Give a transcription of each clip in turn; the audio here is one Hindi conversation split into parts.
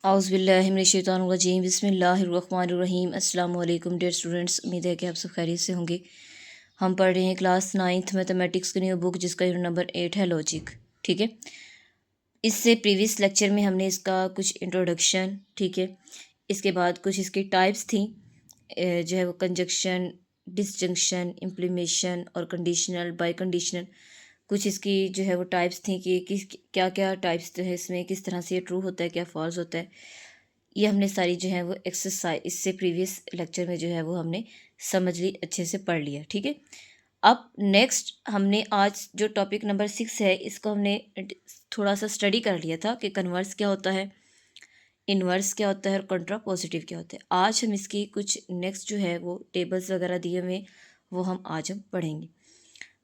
औज़ुबिल्लाहिमिनश्शैतानिर्रजीम बिस्मिल्लाहिर्रहमानिर्रहीम। अस्सलाम वालेकुम डियर स्टूडेंट्स, उम्मीद है कि आप सब खैरियत से होंगे। हम पढ़ रहे हैं क्लास 9th मैथमेटिक्स की न्यू बुक, जिसका यूनिट नंबर 8 है लॉजिक। ठीक है, इससे प्रीवियस लेक्चर में हमने इसका कुछ इंट्रोडक्शन, ठीक है, इसके बाद कुछ इसकी टाइप्स थी, जो है वो कंजक्शन, डिसजंक्शन, इम्प्लीमेशन और कंडीशनल, बाई कंडीशनल, कुछ इसकी जो है वो टाइप्स थी कि किस क्या क्या टाइप्स जो है इसमें, किस तरह से ये ट्रू होता है, क्या फॉल्स होता है। ये हमने सारी जो है वो एक्सरसाइज इससे प्रीवियस लेक्चर में जो है वो हमने समझ ली, अच्छे से पढ़ लिया। ठीक है, अब नेक्स्ट हमने आज जो टॉपिक नंबर 6 है, इसको हमने थोड़ा सा स्टडी कर लिया था कि कन्वर्स क्या होता है, इन्वर्स क्या होता है और कंट्रा पॉजिटिव क्या होता है। आज हम इसकी कुछ नेक्स्ट जो है वो टेबल्स वगैरह दिए हुए वो हम पढ़ेंगे।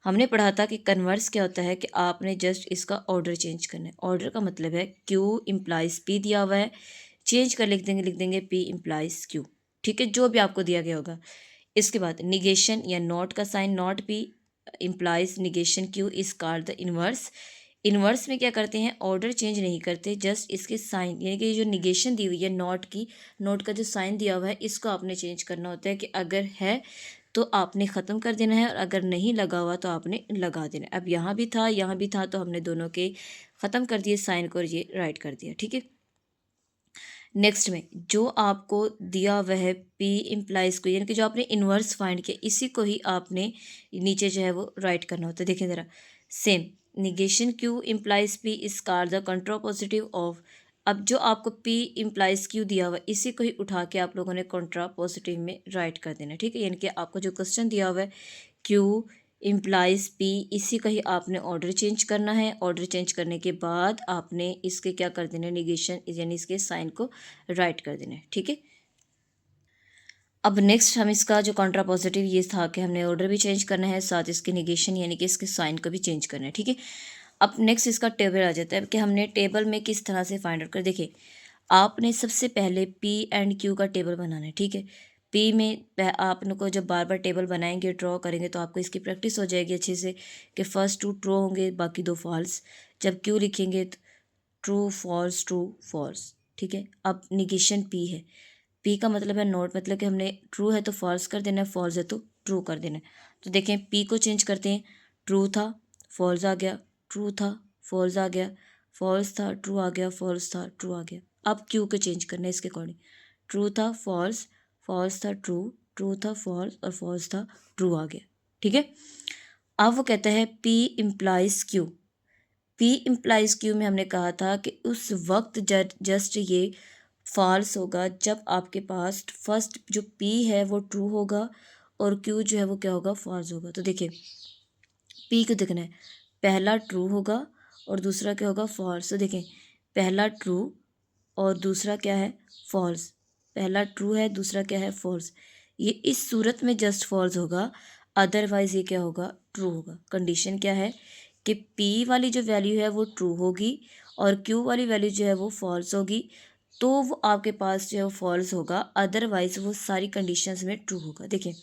हमने पढ़ा था कि कन्वर्स क्या होता है कि आपने जस्ट इसका ऑर्डर चेंज करना है। ऑर्डर का मतलब है क्यू इम्प्लाइज पी दिया हुआ है, चेंज कर लिख देंगे पी इम्प्लाइज क्यू। ठीक है, जो भी आपको दिया गया होगा। इसके बाद निगेशन या नॉट का sign, not P implies negation Q is called the inverse. Inverse में क्या करते हैं, ऑर्डर चेंज नहीं करते, जस्ट इसके साइन, यानी कि जो निगेशन दी हुई है नॉट की, नॉट का जो साइन दिया हुआ है, इसको आपने चेंज करना होता है कि अगर है तो आपने ख़त्म कर देना है और अगर नहीं लगा हुआ तो आपने लगा देना है। अब यहाँ भी था, यहाँ भी था, तो हमने दोनों के ख़त्म कर दिए साइन को और ये राइट कर दिया। ठीक है, नेक्स्ट में जो आपको दिया हुआ है पी इम्प्लाइज को, यानी कि जो आपने इन्वर्स फाइंड किया, इसी को ही आपने नीचे जो है वो राइट करना होता है। देखें ज़रा, same negation Q implies P is called the contrapositive of. अब जो आपको पी इम्प्लाइज क्यू दिया हुआ है, इसी को ही उठा के आप लोगों ने कंट्रा पॉजिटिव में राइट कर देना है। ठीक है, यानी कि आपको जो क्वेश्चन दिया हुआ है क्यू इम्प्लाइज पी, इसी का ही आपने ऑर्डर चेंज करना है। ऑर्डर चेंज करने के बाद आपने इसके क्या कर देना है, निगेशन यानी इसके साइन को राइट कर देना है। ठीक है, अब नेक्स्ट हम इसका जो कॉन्ट्रा पॉजिटिव ये था कि हमने ऑर्डर भी चेंज करना है, साथ इसके निगेशन यानी कि इसके साइन को भी चेंज करना है। ठीक है, अब नेक्स्ट इसका टेबल आ जाता है कि हमने टेबल में किस तरह से फाइंड आउट कर। देखिए, आपने सबसे पहले पी एंड क्यू का टेबल बनाना है। ठीक है, पी में आप लोग को जब बार बार टेबल बनाएंगे, ड्रॉ करेंगे, तो आपको इसकी प्रैक्टिस हो जाएगी अच्छे से कि फर्स्ट 2 ट्रू होंगे, बाकी 2 फॉल्स। जब क्यू लिखेंगे तो ट्रू फॉल्स ट्रू फॉल्स। ठीक है, अब निगेशन पी है, पी का मतलब है नोट, मतलब कि हमने ट्रू है तो फॉल्स कर देना है, फॉल्स है तो ट्रू कर देना है। तो देखें, पी को चेंज करते हैं, ट्रू था फॉल्स आ गया, ट्रू था फॉल्स आ गया, फॉल्स था ट्रू आ गया, फॉल्स था ट्रू आ गया। अब क्यू को चेंज करना है इसके अकॉर्डिंग, ट्रू था फॉल्स, फॉल्स था ट्रू, ट्रू था फॉल्स और फॉल्स था ट्रू आ गया। ठीक है, अब वो कहता है P implies Q. P implies Q में हमने कहा था कि उस वक्त जस्ट ये फॉल्स होगा जब आपके पास फर्स्ट जो पी है वो ट्रू होगा और क्यू जो है वो क्या होगा, फॉल्स होगा। तो देखिए, पी को देखना है, पहला ट्रू होगा और दूसरा क्या होगा, फॉल्स। तो देखें, पहला ट्रू और दूसरा क्या है, फॉल्स। पहला ट्रू है, दूसरा क्या है, फॉल्स। ये इस सूरत में जस्ट फॉल्स होगा, अदरवाइज ये क्या होगा, ट्रू होगा। कंडीशन क्या है कि पी वाली जो वैल्यू है वो ट्रू होगी और क्यू वाली वैल्यू जो है वो फॉल्स होगी, तो वो आपके पास जो है वो फॉल्स होगा, अदरवाइज वो सारी कंडीशंस में ट्रू होगा। देखिए,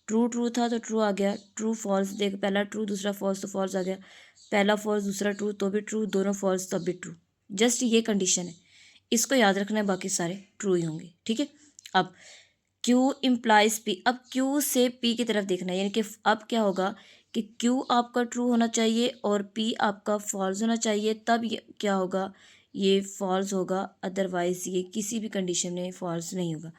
ट्रू ट्रू था तो ट्रू आ गया, ट्रू फॉल्स, देख पहला ट्रू दूसरा फॉल्स तो फॉल्स आ गया, पहला फॉल्स दूसरा ट्रू तो भी ट्रू, दोनों फॉल्स तब भी ट्रू। जस्ट ये कंडीशन है, इसको याद रखना है, बाकी सारे ट्रू ही होंगे। ठीक है, अब क्यू इम्प्लाइज पी, अब क्यू से पी की तरफ देखना है, यानी कि अब क्या होगा कि क्यू आपका ट्रू होना चाहिए और पी आपका फॉल्स होना चाहिए, तब ये क्या होगा, ये फॉल्स होगा, अदरवाइज ये किसी भी कंडीशन में फॉल्स नहीं होगा।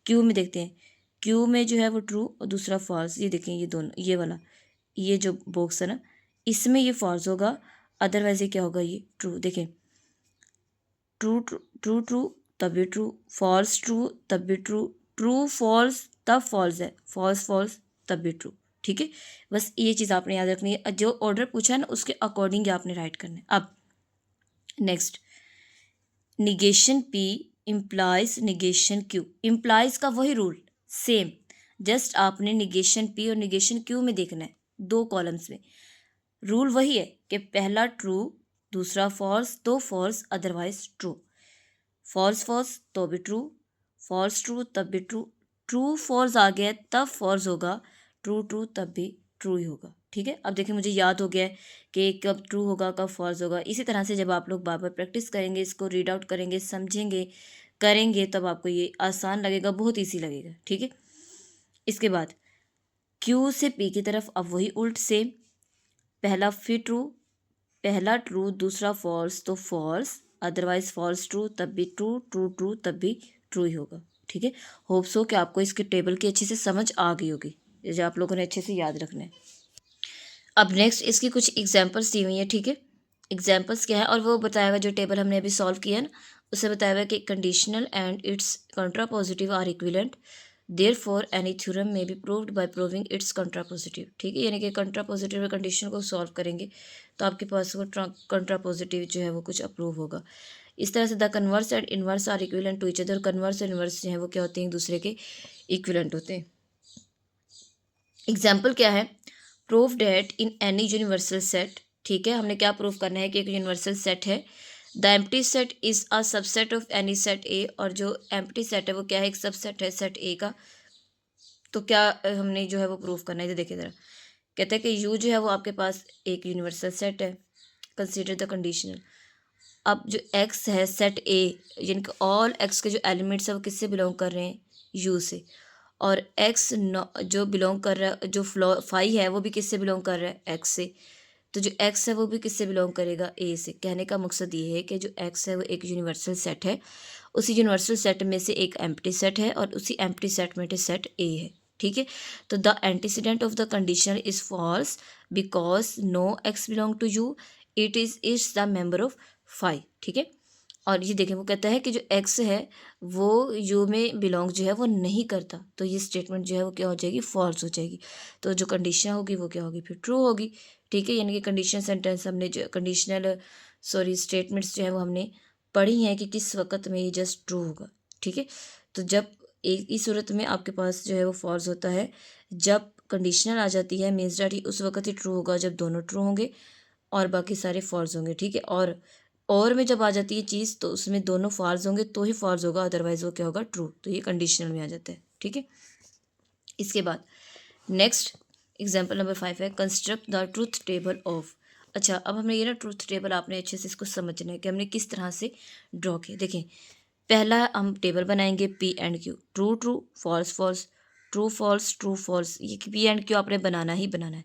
क्यू में देखते हैं, क्यू में जो है वो ट्रू और दूसरा फॉल्स, ये देखें, ये दोनों, ये वाला, ये जो बॉक्स है ना, इसमें ये फॉल्स होगा, अदरवाइज ये क्या होगा, ये ट्रू। देखें, ट्रू ट्रू ट्रू ट्रू तब भी ट्रू, फॉल्स ट्रू तब भी ट्रू, ट्रू फॉल्स तब फॉल्स है, फॉल्स फॉल्स तब भी ट्रू। ठीक है, बस ये चीज़ आपने याद रखनी है, जो ऑर्डर पूछा है ना उसके अकॉर्डिंग आपने राइट करना है। अब next, negation P implies negation Q, implies का वही रूल सेम, जस्ट आपने निगेशन पी और निगेशन क्यू में देखना है, 2 कॉलम्स में। रूल वही है कि पहला ट्रू दूसरा फॉल्स, तो false otherwise true, false false तो भी ट्रू, फॉल्स ट्रू तब भी ट्रू, ट्रू फॉल्स आ गया तब फॉल्स होगा, ट्रू ट्रू तब भी ट्रू ही होगा। ठीक है। अब देखिए मुझे याद हो गया है कि कब ट्रू होगा कब फॉल्स होगा। इसी तरह से जब आप लोग बार बार प्रैक्टिस करेंगे, इसको रीड आउट करेंगे, समझेंगे, करेंगे, तब आपको ये आसान लगेगा, बहुत ईजी लगेगा। ठीक है। इसके बाद क्यू से पी की तरफ अब वही उल्ट से, पहला फिर ट्रू, पहला ट्रू दूसरा फॉल्स तो फॉल्स, अदरवाइज फॉल्स ट्रू तब भी ट्रू, ट्रू ट्रू तब भी ट्रू ही होगा। ठीक है। होप सो कि आपको इसके टेबल की अच्छे से समझ आ गई होगी, जो आप लोगों ने अच्छे से याद रखना है। अब नेक्स्ट इसकी कुछ एग्जांपल्स दी हुई है। ठीक है। एग्जांपल्स क्या है, और वो बताया हुआ जो टेबल हमने अभी सॉल्व किया है ना, उससे बताया हुआ है कि conditional and its contrapositive are equivalent, therefore any theorem may be proved by proving its contrapositive. ठीक है। यानी कि कंट्रापोजिटिव कंडीशन को सॉल्व करेंगे तो आपके पास वो कंट्रापोजिटिव जो है वो कुछ अप्रूव होगा। इस तरह से the converse and inverse are equivalent to each other. Converse और इन्वर्स जो है वो क्या होते हैं, एक दूसरे के इक्विवेलेंट होते हैं। एग्जाम्पल क्या है, prove that in any universal set. ठीक है। हमने क्या प्रूव करना है कि एक यूनिवर्सल सेट है। The empty set is a subset of any set ए, और जो एम्प्टी सेट है वो क्या है, एक सबसेट है सेट ए का। तो क्या हमने जो है वो प्रूव करना है, तो देखिए ज़रा, कहते हैं कि यू जो है वो आपके पास एक यूनिवर्सल सेट है, कंसीडर द कंडीशनल। अब जो एक्स है सेट ए, यानी कि ऑल एक्स के जो एलिमेंट्स है वो किससे बिलोंग कर रहे हैं, यू से। और एक्स जो बिलोंग कर रहा है, जो फ्लो फाई है वो भी किससे बिलोंग कर रहा है, एक्स से। तो जो एक्स है वो भी किससे बिलोंग करेगा, ए से। कहने का मकसद ये है कि जो एक्स है वो एक यूनिवर्सल सेट है, उसी यूनिवर्सल सेट में से एक एम्प्टी सेट है, और उसी एम्प्टी सेट में से सेट ए है। ठीक है। तो the antecedent of the condition is false because no X belong to U, is the member of phi. ठीक है। और ये देखें, वो कहता है कि जो एक्स है वो यू में बिलोंग जो है वो नहीं करता, तो ये स्टेटमेंट जो है वो क्या हो जाएगी, फॉल्स हो जाएगी। तो जो कंडीशन होगी वो क्या होगी, फिर ट्रू होगी। ठीक है। यानी कि कंडीशन सेंटेंस हमने जो कंडीशनल स्टेटमेंट्स जो है वो हमने पढ़ी हैं कि किस वक्त में ये जस्ट ट्रू होगा। ठीक है। तो जब एक इस सूरत में आपके पास जो है वो फॉल्स होता है, जब कंडीशनल आ जाती है मीन्स डैट उस वक्त ही ट्रू होगा जब दोनों ट्रू होंगे और बाकी सारे फॉल्स होंगे। ठीक है। और में जब आ जाती है चीज़ तो उसमें दोनों फॉल्स होंगे तो ही फॉल्स होगा, अदरवाइज वो क्या होगा, ट्रू। तो ये कंडीशनल में आ जाता है। ठीक है। इसके बाद नेक्स्ट एग्जाम्पल नंबर 5 है, construct the truth table of. अच्छा, अब हमें ये ना ट्रूथ टेबल आपने अच्छे से इसको समझना है कि हमने किस तरह से ड्रॉ किया। देखें, पहला हम टेबल बनाएंगे P and Q, true true false false, true false true false, ये पी एंड क्यू आपने बनाना ही बनाना है।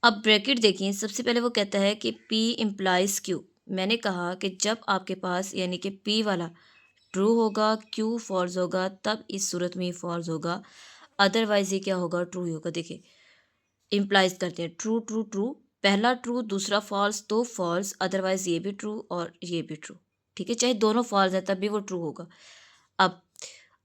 अब ब्रैकेट देखिए, सबसे पहले वो कहता है कि पी इम्प्लाइज क्यू। मैंने कहा कि जब आपके पास यानी कि पी वाला ट्रू होगा, क्यू फॉल्स होगा, तब इस सूरत में फॉल्स होगा, अदरवाइज ये क्या होगा, ट्रू ही होगा। देखिए इम्प्लाइज करते हैं, ट्रू ट्रू ट्रू, पहला ट्रू दूसरा फॉल्स तो फॉल्स, अदरवाइज ये भी ट्रू और ये भी ट्रू। ठीक है। चाहे दोनों फॉल्स है तब भी वो ट्रू होगा। अब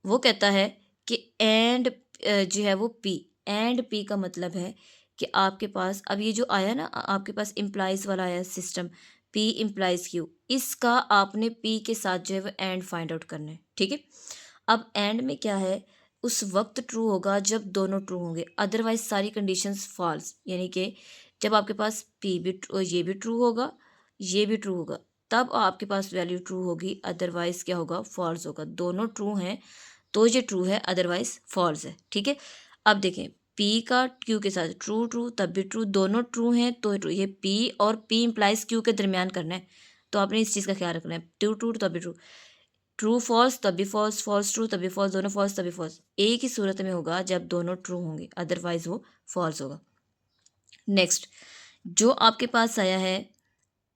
वो कहता है कि एंड जो है वो पी, एंड पी का मतलब है कि आपके पास अब ये जो आया ना, आपके पास इम्प्लाइज वाला आया सिस्टम, पी इम्प्लाइज क्यू, इसका आपने पी के साथ जो है वो एंड फाइंड आउट करना है। ठीक है। अब एंड में क्या है, उस वक्त ट्रू होगा जब दोनों ट्रू होंगे, अदरवाइज सारी कंडीशंस फॉल्स। यानी कि जब आपके पास पी भी ये भी ट्रू होगा, ये भी ट्रू होगा, तब आपके पास वैल्यू ट्रू होगी, अदरवाइज क्या होगा, फॉल्स होगा। दोनों ट्रू हैं तो ये ट्रू है, अदरवाइज फॉल्स है। ठीक है। अब देखें, पी का क्यू के साथ ट्रू ट्रू तब भी ट्रू, दोनों ट्रू हैं तो ट्रू, ये पी और पी इम्प्लाइज क्यू के दरमियान करना है, तो आपने इस चीज़ का ख्याल रखना है, ट्रू ट्रू तभी ट्रू, ट्रू फॉल्स तभी फॉल्स, फॉल्स ट्रू तभी फॉल्स, दोनों फॉल्स तभी फॉल्स। एक ही सूरत में होगा जब दोनों ट्रू होंगे, अदरवाइज वो फॉल्स होगा। नेक्स्ट जो आपके पास आया है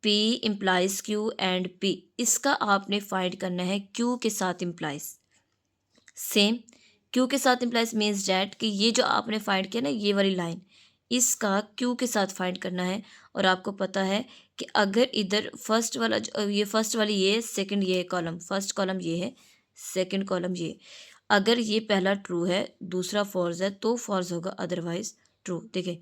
P implies Q and P, इसका आपने फाइंड करना है Q के साथ इम्प्लाइज। सेम Q के साथ इम्प्लाइज मीन्स डैट कि ये जो आपने फाइंड किया ना, ये वाली लाइन, इसका Q के साथ फाइंड करना है। और आपको पता है कि अगर इधर फर्स्ट वाला ये फर्स्ट वाली ये, सेकंड ये कॉलम, फर्स्ट कॉलम ये है, सेकंड कॉलम ये, अगर ये पहला ट्रू है दूसरा फॉल्स है तो फॉल्स होगा, अदरवाइज ट्रू। देखिए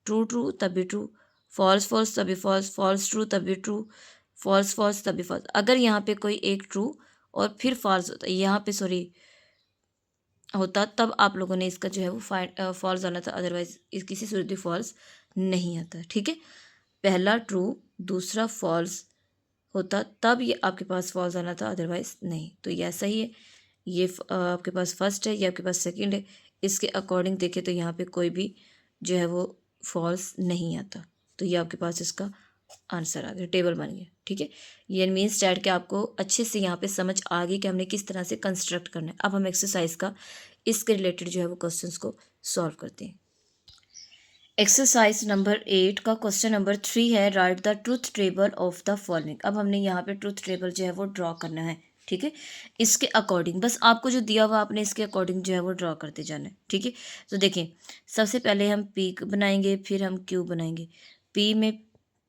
ट्रू ट्रू तभी ट्रू, फॉल्स फॉल्स तभी फॉल्स, फॉल्स ट्रू तभी ट्रू, फॉल्स फॉल्स तभी फॉल्स। अगर यहाँ पे कोई एक ट्रू और फिर फॉल्स होता, यहाँ पे सॉरी होता, तब आप लोगों ने इसका जो है वो फॉल्स आना था, अदरवाइज इस किसी सूरत भी फॉल्स नहीं आता। ठीक है। पहला ट्रू दूसरा फॉल्स होता तब ये आपके पास फॉल्स आना था, अदरवाइज नहीं। तो ये ऐसा ही है, ये आपके पास फर्स्ट है, ये आपके पास सेकंड है, इसके अकॉर्डिंग देखें तो यहाँ पे कोई भी जो है वो फॉल्स नहीं आता। तो ये आपके पास इसका आंसर आ गया, टेबल बन गया। ठीक है, ये मीन्स डैट कि आपको अच्छे से यहाँ पे समझ आ गई कि हमने किस तरह से कंस्ट्रक्ट करना है। अब हम एक्सरसाइज का इसके रिलेटेड जो है वो क्वेश्चंस को सॉल्व करते हैं। एक्सरसाइज नंबर 8 का क्वेश्चन नंबर 3 है, right the truth table of the following. अब हमने यहाँ पे ट्रूथ टेबल जो है वो ड्रॉ करना है। ठीक है, इसके अकॉर्डिंग, बस आपको जो दिया हुआ आपने इसके अकॉर्डिंग जो है वो ड्रॉ करते जाना है। ठीक है, तो देखें, सबसे पहले हम पी बनाएंगे, फिर हम क्यू बनाएंगे। पी में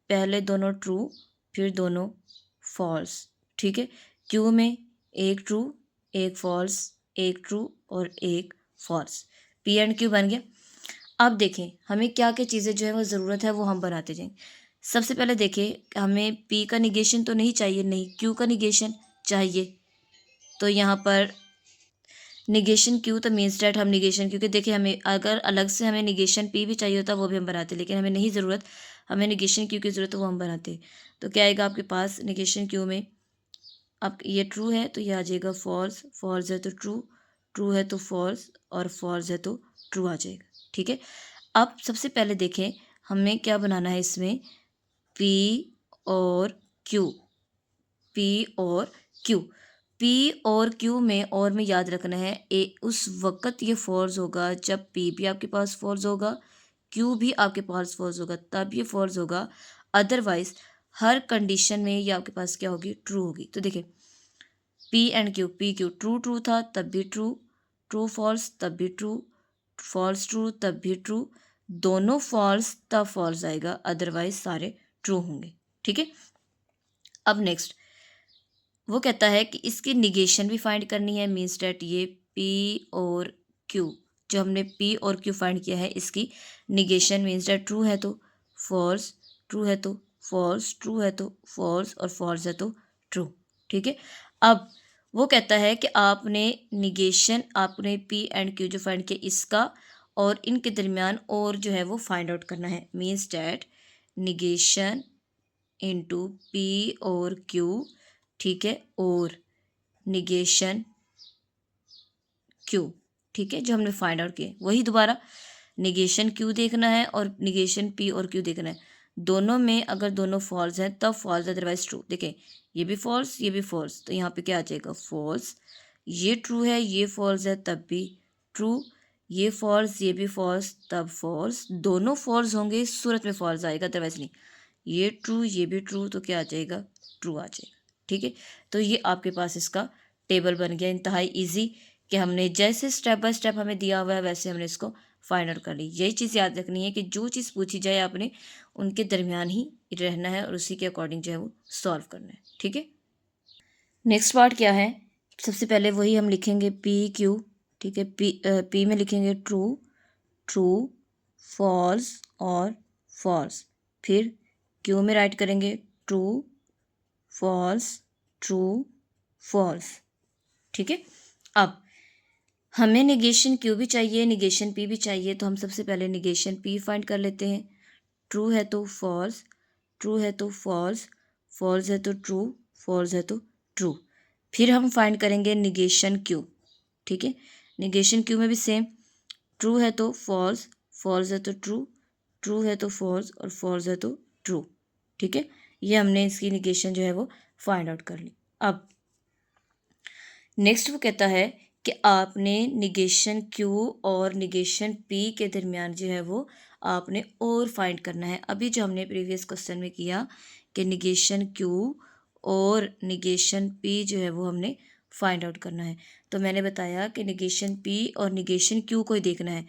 पहले दोनों ट्रू, फिर दोनों फॉल्स। ठीक है, क्यू में एक ट्रू, एक फॉल्स, एक ट्रू और एक फॉल्स। पी एंड क्यू बन गया। अब देखें हमें क्या क्या चीज़ें जो है वो ज़रूरत है वो हम बनाते जाएंगे। सबसे पहले देखें, हमें पी का निगेशन तो नहीं चाहिए, नहीं, क्यू का निगेशन चाहिए। तो यहाँ पर निगेशन क्यू, तो मीन्स डैट हम निगेशन, क्योंकि देखिए हमें अगर अलग से हमें निगेशन पी भी चाहिए होता वो भी हम बनाते, लेकिन हमें नहीं ज़रूरत, हमें निगेशन क्यू की ज़रूरत है वो हम बनाते। तो क्या आएगा आपके पास निगेशन क्यू में, अब ये ट्रू है तो ये आ जाएगा फॉल्स, फॉल्स है तो ट्रू, ट्रू है तो फॉल्स और फॉल्स है तो ट्रू आ जाएगा। ठीक है, अब सबसे पहले देखें हमें क्या बनाना है इसमें, पी और क्यू, पी और क्यू। पी और क्यू में और में याद रखना है, उस वक़्त ये फॉल्स होगा जब पी भी आपके पास फॉल्स होगा, क्यू भी आपके पास फॉल्स होगा, तब ये फॉल्स होगा। अदरवाइज हर कंडीशन में ये आपके पास क्या होगी, ट्रू होगी। तो देखिए P and Q, P Q true true था तब भी ट्रू, ट्रू फॉल्स तब भी ट्रू, फॉल्स ट्रू तब भी ट्रू, दोनों फॉल्स तब फॉल्स आएगा, अदरवाइज सारे ट्रू होंगे। ठीक है, अब नेक्स्ट वो कहता है कि इसकी निगेशन भी फाइंड करनी है, मीन्स डैट ये पी और क्यू, जो हमने पी और क्यू फाइंड किया है इसकी निगेशन, मीन्स डैट ट्रू है तो फॉल्स, ट्रू है तो फॉल्स, ट्रू है तो फॉल्स और फॉल्स है तो ट्रू। ठीक है, अब वो कहता है कि आपने निगेशन, आपने पी एंड क्यू जो फाइंड किया इसका और इनके दरमियान और जो है वो फाइंड आउट करना है, means that negation into P और क्यू। ठीक है, और निगेशन क्यू। ठीक है, जो हमने फाइंड आउट किए वही दोबारा निगेशन क्यू देखना है और निगेशन पी और क्यू देखना है। दोनों में अगर दोनों फॉल्स हैं तब फॉल्स, अदरवाइज ट्रू। देखें ये भी फॉल्स ये भी फॉल्स, तो यहाँ पे क्या आ जाएगा फॉल्स, ये ट्रू है ये फॉल्स है तब भी ट्रू, ये फॉल्स ये भी फॉल्स तब फॉल्स, दोनों फॉल्स होंगे इस सूरत में फॉल्स आएगा, अदरवाइज नहीं। ये ट्रू ये भी ट्रू, तो क्या आ जाएगा, ट्रू आ जाएगा। ठीक है, तो ये आपके पास इसका टेबल बन गया, इंतहाई इजी, कि हमने जैसे स्टेप बाय स्टेप हमें दिया हुआ है वैसे हमने इसको फाइंड आउट कर ली। यही चीज़ याद रखनी है कि जो चीज़ पूछी जाए आपने उनके दरमियान ही रहना है और उसी के अकॉर्डिंग जो है वो सॉल्व करना है। ठीक है, नेक्स्ट पार्ट क्या है, सबसे पहले वही हम लिखेंगे पी क्यू। ठीक है, पी में लिखेंगे ट्रू, ट्रू, फॉल्स और फॉल्स, फिर क्यू में राइट करेंगे ट्रू, फॉल्स, ट्रू, फॉल्स। ठीक है, अब हमें निगेशन क्यू भी चाहिए निगेशन पी भी चाहिए, तो हम सबसे पहले निगेशन पी फाइंड कर लेते हैं। ट्रू है तो फॉल्स, ट्रू है तो फॉल्स, फॉल्स है तो ट्रू, फॉल्स है तो ट्रू। फिर हम फाइंड करेंगे निगेशन क्यू। ठीक है, निगेशन क्यू में भी सेम, ट्रू है तो फॉल्स, फॉल्स है तो ट्रू, ट्रू है तो फॉल्स और फॉल्स है तो ट्रू। ठीक है, ये हमने इसकी निगेशन जो है वो फाइंड आउट कर ली। अब नेक्स्ट वो कहता है कि आपने निगेशन क्यू और निगेशन पी के दरमियान जो है वो आपने और फाइंड करना है। अभी जो हमने प्रीवियस क्वेश्चन में किया कि निगेशन क्यू और निगेशन पी जो है वो हमने फाइंड आउट करना है, तो मैंने बताया कि निगेशन पी और निगेशन क्यू को ही देखना है।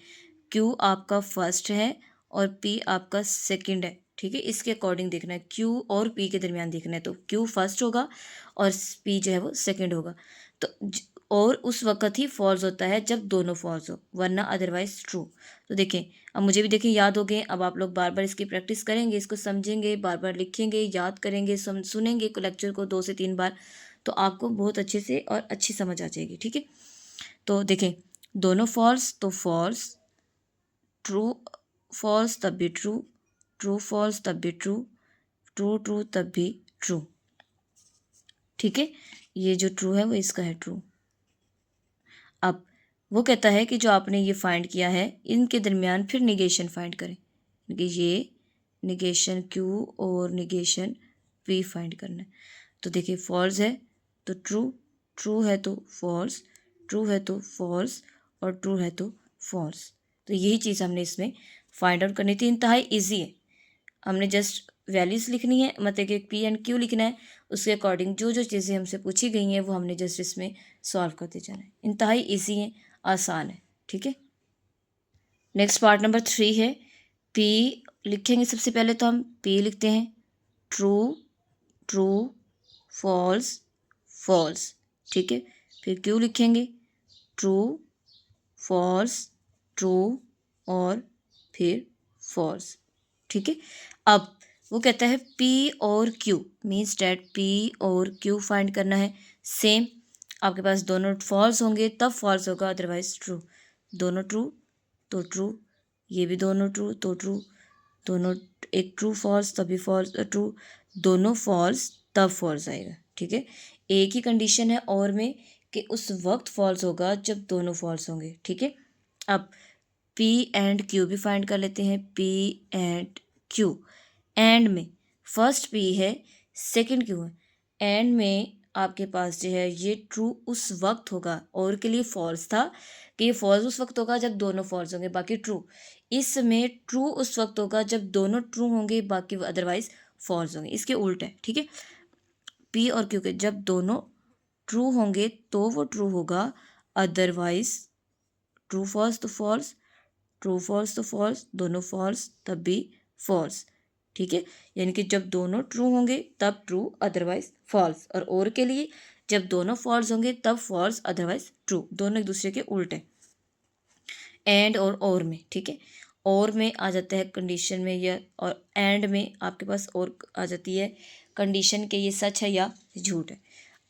क्यू आपका फर्स्ट है और पी आपका सेकंड है। ठीक है, इसके अकॉर्डिंग देखना है, क्यू और पी के दरमियान देखना है, तो क्यू फर्स्ट होगा और पी जो है वो सेकंड होगा। तो और उस वक़्त ही फॉल्स होता है जब दोनों फॉल्स हो, वरना अदरवाइज ट्रू। तो देखें, अब मुझे भी देखें याद हो गए, अब आप लोग बार बार इसकी प्रैक्टिस करेंगे, इसको समझेंगे, बार बार लिखेंगे, याद करेंगे, सुनेंगे लेक्चर को 2 से 3 बार, तो आपको बहुत अच्छे से और अच्छी समझ आ जाएगी। ठीक है, तो देखें दोनों फॉल्स तो फॉल्स, ट्रू फॉल्स तब भी ट्रू, ट्रू फॉल्स तब भी ट्रू, ट्रू ट्रू तब भी ट्रू। ठीक है, ये जो ट्रू है वो इसका है ट्रू। अब वो कहता है कि जो आपने ये फाइंड किया है इनके दरमियान फिर निगेशन फाइंड करें। कि ये निगेशन क्यू और निगेशन पी फाइंड करना है। तो देखिए फॉल्स है तो ट्रू, ट्रू है तो फॉल्स, ट्रू है तो फॉल्स और ट्रू है तो फॉल्स। तो यही चीज़ हमने इसमें फाइंड आउट करनी थी। इंतहाई ईजी है, हमने जस्ट वैल्यूज़ लिखनी है, मतलब कि पी एंड क्यू लिखना है, उसके अकॉर्डिंग जो जो चीज़ें हमसे पूछी गई हैं वो हमने जस्ट इसमें सॉल्व करते जाना है। इंतहाई ईजी है, आसान है, ठीक है। नेक्स्ट पार्ट नंबर 3 है, पी लिखेंगे। सबसे पहले तो हम पी लिखते हैं, ट्रू, ट्रू, फॉल्स, फॉल्स, ठीक है। फिर क्यू लिखेंगे, ट्रू, फॉल्स, ट्रू और फिर फॉल्स, ठीक है। अब वो कहता है पी और क्यू मीन्स डैट पी और क्यू फाइंड करना है। सेम, आपके पास दोनों फॉल्स होंगे तब फॉल्स होगा, अदरवाइज ट्रू। दोनों ट्रू तो ट्रू, ये भी दोनों ट्रू तो ट्रू, दोनों एक ट्रू फॉल्स तभी फॉल्स ट्रू, दोनों फॉल्स तब फॉल्स आएगा, ठीक है। एक ही कंडीशन है और में कि उस वक्त फॉल्स होगा जब दोनों फॉल्स होंगे, ठीक है। अब पी एंड क्यू भी फाइंड कर लेते हैं, पी एंड क्यू। एंड में फर्स्ट पी है, सेकंड क्यू है। एंड में आपके पास जो है ये ट्रू उस वक्त होगा, और के लिए फॉल्स था कि ये फॉल्स उस वक्त होगा जब दोनों फॉल्स होंगे, बाकी ट्रू। इसमें ट्रू उस वक्त होगा जब दोनों ट्रू होंगे, बाकी अदरवाइज फॉल्स होंगे, इसके उल्ट है, ठीक है। पी और क्यू के जब दोनों ट्रू होंगे तो वो ट्रू होगा, अदरवाइज ट्रू फॉल्स तो फॉल्स, ट्रू फॉल्स तो फॉल्स, दोनों फॉल्स तब भी फॉल्स, ठीक है। यानी कि जब दोनों ट्रू होंगे तब ट्रू अदरवाइज फॉल्स, और के लिए जब दोनों फॉल्स होंगे तब फॉल्स अदरवाइज ट्रू, दोनों एक दूसरे के उल्टे। एंड और में, ठीक है। और में आ जाता है कंडीशन में या, और एंड में आपके पास और आ जाती है कंडीशन के ये सच है या झूठ है।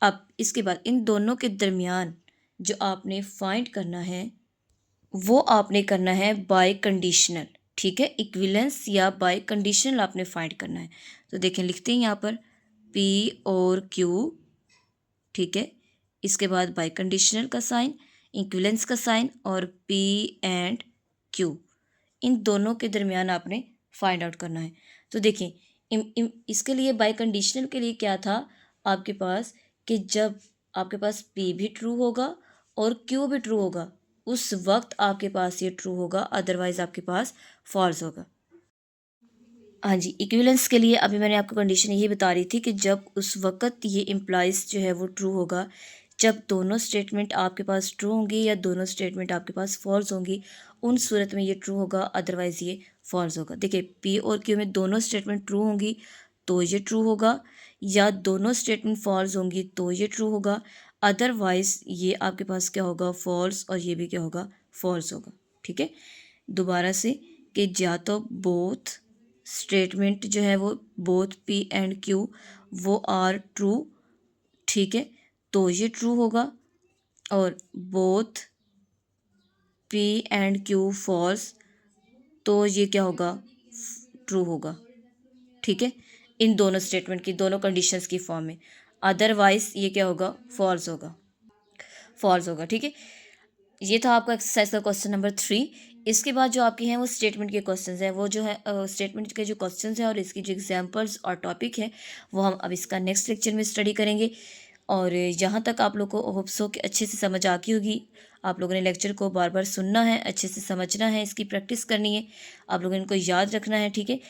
अब इसके बाद इन दोनों के दरमियान जो आपने फाइंड करना है वो आपने करना है बाय कंडीशनल, ठीक है। इक्विवेलेंस या बाय कंडीशनल आपने फाइंड करना है। तो देखें लिखते हैं यहाँ पर पी और क्यू, ठीक है। इसके बाद बाय कंडीशनल का साइन, इक्विवेलेंस का साइन और पी एंड क्यू, इन दोनों के दरमियान आपने फाइंड आउट करना है। तो देखिए इसके लिए बाय कंडीशनल के लिए क्या था आपके पास कि जब आपके पास पी भी ट्रू होगा और क्यू भी ट्रू होगा उस वक्त आपके पास ये ट्रू होगा, अदरवाइज आपके पास फॉल्स होगा। हाँ जी, इक्विवेलेंस के लिए अभी मैंने आपको कंडीशन यही बता रही थी कि जब उस वक्त ये इम्प्लाइज जो है वो ट्रू होगा जब दोनों स्टेटमेंट आपके पास ट्रू होंगी या दोनों स्टेटमेंट आपके पास फॉल्स होंगी, उन सूरत में ये ट्रू होगा, अदरवाइज़ ये फॉल्स होगा। देखिए पी और क्यू में दोनों स्टेटमेंट ट्रू होंगी तो ये ट्रू होगा, या दोनों स्टेटमेंट फॉल्स होंगी तो ये ट्रू होगा, अदरवाइज़ ये आपके पास क्या होगा, फॉल्स, और ये भी क्या होगा, फॉल्स होगा, ठीक है। दोबारा से कि या तो बोथ स्टेटमेंट जो है वो बोथ पी एंड क्यू वो आर ट्रू, ठीक है, तो ये ट्रू होगा, और both P and Q false तो ये क्या होगा, ट्रू होगा, ठीक है। इन दोनों स्टेटमेंट की दोनों कंडीशंस की फॉर्म में, अदरवाइज ये क्या होगा, फॉल्स होगा, फॉल्स होगा, ठीक है। ये था आपका एक्सरसाइज का क्वेश्चन नंबर 3। इसके बाद जो आपके हैं वो स्टेटमेंट के क्वेश्चंस हैं, वो जो है स्टेटमेंट के जो क्वेश्चंस हैं और इसकी जो एग्जांपल्स और टॉपिक है वो हम अब इसका नेक्स्ट लेक्चर में स्टडी करेंगे। और यहाँ तक आप लोग को होप्स हो कि अच्छे से समझ आ गई होगी। आप लोगों ने लेक्चर को बार बार सुनना है, अच्छे से समझना है, इसकी प्रैक्टिस करनी है, आप लोगों ने इनको याद रखना है, ठीक है।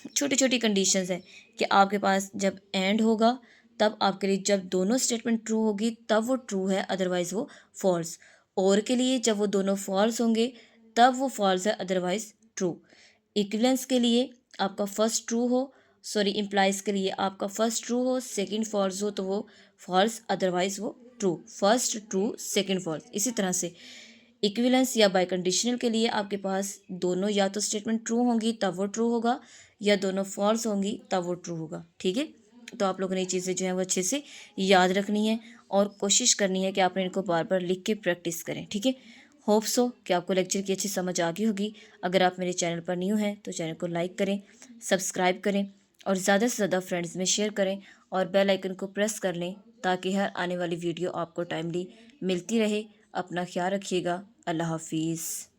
छोटी छोटी कंडीशंस हैं कि आपके पास जब एंड होगा तब आपके लिए जब दोनों स्टेटमेंट ट्रू होगी तब वो ट्रू है, अदरवाइज़ वो फॉल्स, और के लिए जब वो दोनों फॉल्स होंगे तब वो फॉल्स है, अदरवाइज ट्रू। इक्विवेलेंस के लिए आपका फर्स्ट ट्रू हो, सॉरी इम्प्लाइज के लिए आपका फर्स्ट ट्रू हो सेकंड फॉल्स हो तो वो फॉल्स, अदरवाइज वो true, first true second false. इसी तरह से इक्विवेलेंस या बाय कंडीशनल के लिए आपके पास दोनों या तो स्टेटमेंट ट्रू होंगी तब वो ट्रू होगा, या दोनों फॉल्स होंगी तब वो ट्रू होगा, ठीक है। तो आप लोगों ने ये चीज़ें जो है वो अच्छे से याद रखनी है और कोशिश करनी है कि आपने इनको बार बार लिख के प्रैक्टिस करें, ठीक है। होप्स हो कि आपको लेक्चर की अच्छी समझ आ गई होगी। अगर आप मेरे चैनल पर न्यू हैं तो चैनल को लाइक करें, सब्सक्राइब करें और ज़्यादा से ज़्यादा फ्रेंड्स में शेयर करें और बेल आइकन को प्रेस कर लें ताकि हर आने वाली वीडियो आपको टाइमली मिलती रहे। अपना ख्याल रखिएगा। अल्लाह हाफिज़।